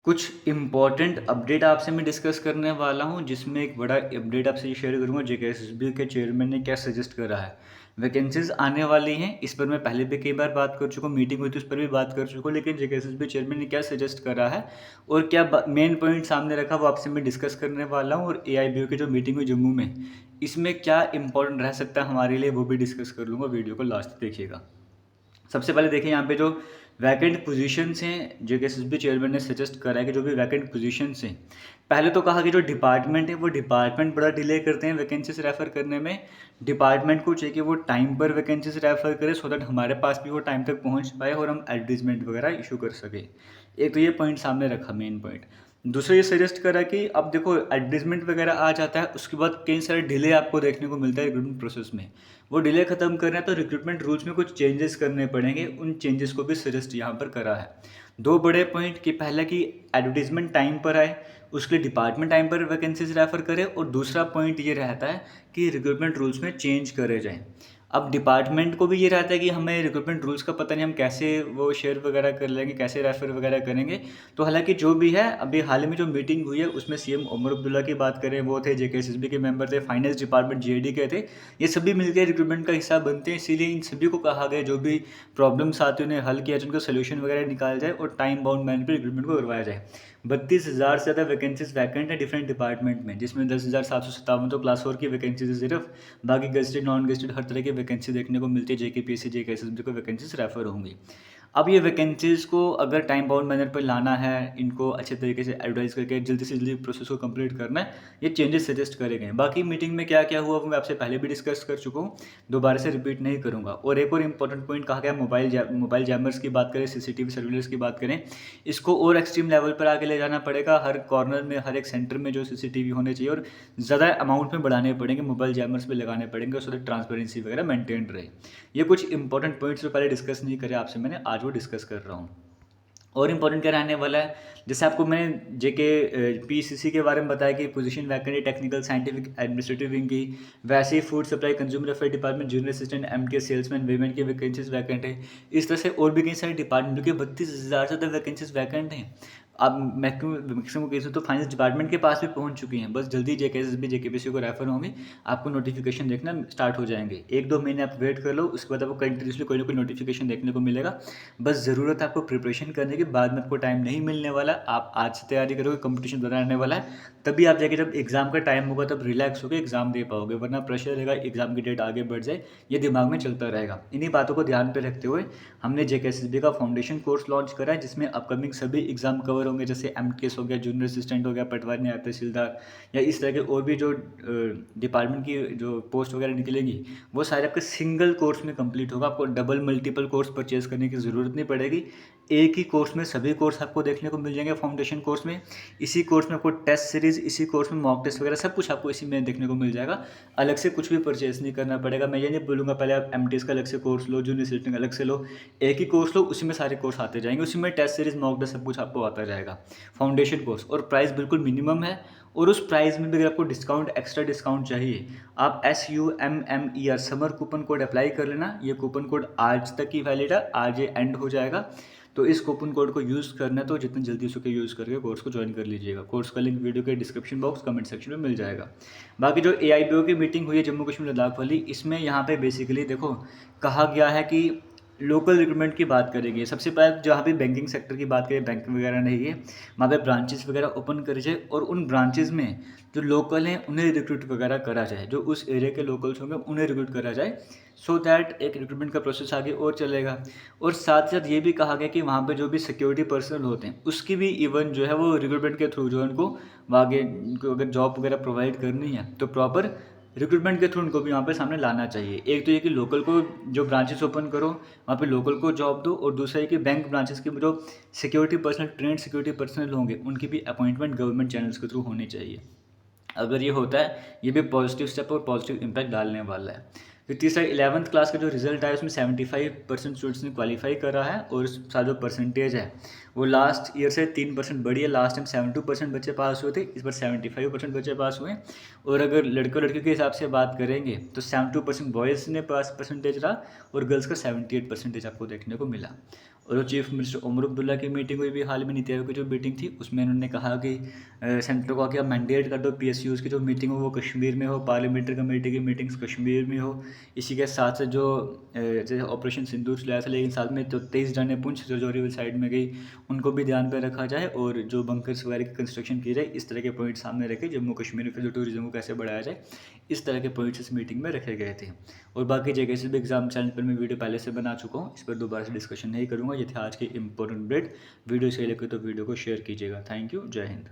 कुछ important update आपसे मैं डिस्कस करने वाला हूँ, जिसमें एक बड़ा अपडेट आपसे ये शेयर करूँगा। जेकेएसएसबी के चेयरमैन ने क्या सजेस्ट करा है। वैकेंसीज आने वाली हैं, इस पर मैं पहले भी कई बार बात कर चुका हूँ, मीटिंग हुई थी उस पर भी बात कर चुका हूँ। लेकिन जेकेएसएसबी चेयरमैन ने क्या सजेस्ट करा है और क्या मेन पॉइंट सामने रखा, वो आपसे मैं डिस्कस करने वाला हूँ। और एआईबीओ की जो मीटिंग हुई जम्मू में, इसमें क्या इंपॉर्टेंट रह सकता है हमारे लिए, वो भी डिस्कस कर लूँगा। वीडियो को लास्ट तक देखिएगा। सबसे पहले देखिए यहाँ पे जो वैकेंट पोजीशंस हैं, जेकेएसएसबी चेयरमैन ने सजेस्ट करा है कि जो भी वैकेंट पोजीशंस हैं, पहले तो कहा कि जो डिपार्टमेंट है वो डिपार्टमेंट बड़ा डिले करते हैं वैकेंसीज रेफर करने में। डिपार्टमेंट को चाहिए कि वो टाइम पर वैकेंसीज रेफर करे, सो दैट हमारे पास भी वो टाइम तक पहुँच पाए और हम एडवर्टीजमेंट वगैरह इशू कर सके। एक तो ये पॉइंट सामने रखा, मेन पॉइंट। दूसरा ये सजेस्ट करा कि अब देखो एडवर्टीजमेंट वगैरह आ जाता है, उसके बाद कई सारे डिले आपको देखने को मिलता है रिक्रूटमेंट प्रोसेस में। वो डिले खत्म करना है तो रिक्रूटमेंट रूल्स में कुछ चेंजेस करने पड़ेंगे, उन चेंजेस को भी सजेस्ट यहाँ पर करा है। दो बड़े पॉइंट कि पहला कि एडवर्टीजमेंट टाइम पर आए, उसके लिए डिपार्टमेंट टाइम पर वैकेंसीज रेफर करे, और दूसरा पॉइंट ये रहता है कि रिक्रूटमेंट रूल्स में चेंज करे जाएँ। अब डिपार्टमेंट को भी ये रहता है कि हमें रिक्रूटमेंट रूल्स का पता नहीं, हम कैसे वो शेयर वगैरह कर लेंगे, कैसे रेफर वगैरह करेंगे। तो हालांकि जो भी है, अभी हाल ही में जो मीटिंग हुई है उसमें सीएम उमर अब्दुल्ला की बात करें, वो थे जेकेएसएसबी के मेंबर थे, फाइनेंस डिपार्टमेंट जीएडी के थे। ये सभी मिलकर रिक्रूटमेंट का हिस्सा बनते हैं, इसीलिए इन सभी को कहा गया जो भी प्रॉब्लम्स आती हैं उन्हें हल किया जाए, उनका सोल्यूशन वगैरह निकाला जाए और टाइम बाउंड मैनर पर रिक्रूटमेंट को करवाया जाए। 32,000 से ज़्यादा वैकेंसीज वैकेंट है डिफरेंट डिपार्टमेंट में, जिसमें 10,757 तो क्लास 4 की वैकेंसीज है सिर्फ। बाकी गेस्टेड नॉन गेस्टेड हर तरह की वैकेंसी देखने को मिलती है। जेकेपीएससी जेकेएसएसबी को वैकेंसीज रेफर होंगी। अब ये वैकेंसीज़ को अगर टाइम बाउंड मैनर पर लाना है, इनको अच्छे तरीके से एडवर्टाइज करके जल्दी से जल्दी प्रोसेस को कंप्लीट करना है, ये चेंजेस सजेस्ट करे गए। बाकी मीटिंग में क्या क्या हुआ वो मैं आपसे पहले भी डिस्कस कर चुका हूँ, दोबारा से रिपीट नहीं करूँगा। और एक और इंपॉर्टेंट पॉइंट कहा गया, मोबाइल जैमर्स की बात करें, सीसीटीवी सर्विलेंस की बात करें, इसको और एक्सट्रीम लेवल पर आगे ले जाना पड़ेगा। हर कॉर्नर में, हर एक सेंटर में जो सीसीटीवी होने चाहिए, और ज़्यादा अमाउंट में बढ़ाने पड़ेंगे, मोबाइल जैमर्स भी लगाने पड़ेंगे, सो दैट ट्रांसपेरेंसी वगैरह मेंटेन रहे। ये कुछ इंपॉर्टेंट पॉइंट्स जो पहले डिस्कस नहीं करे आपसे मैंने, आज वो डिस्कस कर रहा हूँ। और इम्पोर्टेंट क्या रहने वाला है, जैसे आपको मैंने जेके पीसीसी के बारे में बताया कि पोजीशन वैकेंट है टेक्निकल साइंटिफिक एडमिनिस्ट्रेटिव विंग की, वैसे ही food supply consumer affair department junior assistant MTS salesman women की वैकेंसीज वैकेंट है। इस तरह से और भी कई सारे डिपार्टमेंट के 32,000 से ज़्यादा वैकेंसीज वैकेंट हैं। अब मैक्सिमम केसेस तो फाइनेंस डिपार्टमेंट के पास भी पहुंच चुकी हैं, बस जल्दी जेकेएसएसबी जेकेपीसी को रेफर होंगे, आपको नोटिफिकेशन देखना स्टार्ट हो जाएंगे। 1-2 महीने आप वेट कर लो, उसके बाद आपको कंटिन्यूसली कोई ना कोई नोटिफिकेशन देखने को मिलेगा। बस ज़रूरत है आपको प्रिपरेशन करने की, बाद में आपको टाइम नहीं मिलने वाला। आप आज से तैयारी करोगे, कंपटीशन ज़्यादा रहने वाला है, तभी आप जाके जब एग्ज़ाम का टाइम होगा तब रिलैक्स होकर एग्ज़ाम दे पाओगे, वरना प्रेशर रहेगा एग्ज़ाम की डेट आगे बढ़ जाए, ये दिमाग में चलता रहेगा। इन्हीं बातों को ध्यान पे रखते हुए हमने जेकेएसएसबी का फाउंडेशन कोर्स लॉन्च करा है, जिसमें अपकमिंग सभी एग्ज़ाम कवर होंगे, जैसे एमटीएस हो गया, जूनियर असिस्टेंट हो गया, पटवारी नायब तहसीलदार, या इस तरह के और भी जो डिपार्टमेंट की जो पोस्ट वगैरह निकलेंगी, वो सारे आपके सिंगल कोर्स में कंप्लीट होगा। आपको डबल मल्टीपल कोर्स परचेज करने की ज़रूरत नहीं पड़ेगी, एक ही कोर्स में सभी कोर्स आपको देखने को मिल जाएंगे। फाउंडेशन कोर्स में, इसी कोर्स में आपको टेस्ट सीरीज, इसी कोर्स में मॉक टेस्ट वगैरह सब कुछ आपको इसी में देखने को मिल जाएगा। अलग से कुछ भी परचेज नहीं करना पड़ेगा। मैं ये नहीं बोलूँगा पहले आप एमटीएस का अलग से कोर्स लो, जूनियर असिस्टेंट अलग से लो, एक ही कोर्स लो, उसी में सारे कोर्स आते जाएंगे, उसी में टेस्ट सीरीज मॉक टेस्ट सब कुछ आपको आता जाएगा। फाउंडेशन कोर्स, और प्राइस बिल्कुल मिनिमम है। और उस प्राइस में भी अगर आपको डिस्काउंट, एक्स्ट्रा डिस्काउंट चाहिए, आप SUMMER summer coupon code apply कर लेना। ये कूपन कोड आज तक ही वैलिड है, आज ये एंड हो जाएगा। तो इस कूपन कोड को यूज़ करना है, तो जितनी जल्दी हो सके यूज़ करके कोर्स को ज्वाइन कर लीजिएगा। कोर्स का लिंक वीडियो के डिस्क्रिप्शन बॉक्स कमेंट सेक्शन में मिल जाएगा। बाकी जो AIBO की मीटिंग हुई है जम्मू कश्मीर लद्दाख वाली, इसमें यहाँ पे बेसिकली देखो कहा गया है कि लोकल रिक्रूटमेंट की बात करेंगे। सबसे पहले जहाँ भी बैंकिंग सेक्टर की बात करें, बैंक वगैरह नहीं है, वहाँ पे ब्रांचेस वगैरह ओपन करे जाए, और उन ब्रांचेस में जो लोकल हैं उन्हें रिक्रूट वगैरह करा जाए, जो उस एरिया के लोकल्स होंगे उन्हें रिक्रूट करा जाए, सो दैट एक रिक्रूटमेंट का प्रोसेस आगे और चलेगा। और साथ साथ ये भी कहा गया कि वहाँ पे जो भी सिक्योरिटी पर्सनल होते हैं उसकी भी इवन जो है वो रिक्रूटमेंट के थ्रू जो है उनको आगे, उनको अगर जॉब वगैरह प्रोवाइड करनी है तो प्रॉपर रिक्रूटमेंट के थ्रू उनको भी वहाँ पे सामने लाना चाहिए। एक तो ये कि लोकल को जो ब्रांचेस ओपन करो वहाँ पे लोकल को जॉब दो, और दूसरा ये कि बैंक ब्रांचेस की जो security personal, trend security personal होंगे, उनकी भी अपॉइंटमेंट गवर्नमेंट चैनल्स के थ्रू होनी चाहिए। अगर ये होता है, ये भी पॉजिटिव स्टेप और पॉजिटिव इम्पैक्ट डालने वाला है। फिर तीसरा 11th क्लास का जो रिजल्ट आया उसमें 75% स्टूडेंट्स ने क्वालिफाई करा है, और इसका जो परसेंटेज है वो लास्ट ईयर से 3% बढ़ी है। लास्ट टाइम 72% बच्चे पास हुए थे, इस बार 75% बच्चे पास हुए। और अगर लड़कों लड़कियों के हिसाब से बात करेंगे तो 72% बॉयज़ ने पास परसेंटेज रहा, और गर्ल्स का 78% आपको देखने को मिला। और जो चीफ मिनिस्टर उमर अब्दुल्ला की मीटिंग हुई भी हाल में, नीति आयोग की जो मीटिंग थी, उसमें उन्होंने कहा कि सेंटर को क्या मैंडेट कर दो पीएसयूज़ की जो मीटिंग हो वो कश्मीर में हो, पार्लियामेंट्री कमेटी की मीटिंग्स कश्मीर में हो। इसी के साथ साथ जो जैसे ऑपरेशन सिंदूर चलाया था, लेकिन साथ में जो 23 जाने पुंछ रजौरी वाली साइड में गई, उनको भी ध्यान पे रखा जाए, और जो बंकर्स वगैरह की कंस्ट्रक्शन की जाए, इस तरह के पॉइंट सामने रखे। जम्मू कश्मीर में जो टूरिज्म को कैसे बढ़ाया जाए, इस तरह के पॉइंट्स इस मीटिंग में रखे गए थे। और बाकी जगह से भी एग्जाम चैनल पर मैं वीडियो पहले से बना चुका हूँ, इस पर दोबारा से डिस्कशन नहीं करूँगा। ये थे आज के इंपॉर्टेंट अपडेट। वीडियो सही लगे तो वीडियो को शेयर कीजिएगा। Thank you. जय हिंद।